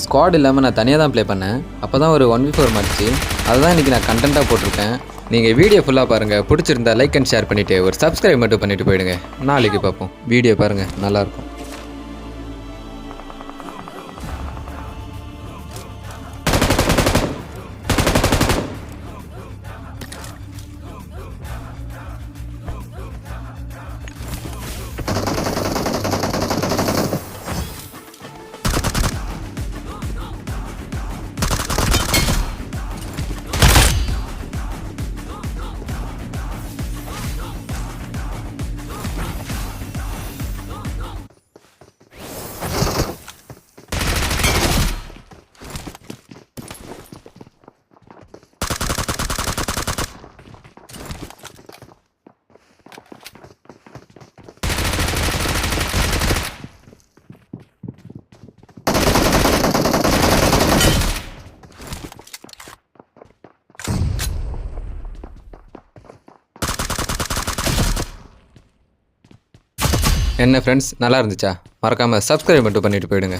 Squad இல்லாமல் நான் தனியாக தான் ப்ளே பண்ணேன். அப்போ தான் ஒரு 1v4 மாறிச்சு. அதை தான் இன்றைக்கி நான் கண்டென்ட்டாக போட்டிருக்கேன். நீங்கள் வீடியோ ஃபுல்லாக பாருங்கள். பிடிச்சிருந்தா லைக் அண்ட் ஷேர் பண்ணிவிட்டு ஒரு சப்ஸ்கிரைப் மட்டும் பண்ணிவிட்டு போயிடுங்க. நாளைக்கு பார்ப்போம். வீடியோ பாருங்கள், நல்லாயிருக்கும். என்ன ஃப்ரெண்ட்ஸ், நல்லா இருந்துச்சா? மறக்காமல் சப்ஸ்கிரைப் மட்டும் பண்ணிவிட்டு போயிடுங்க.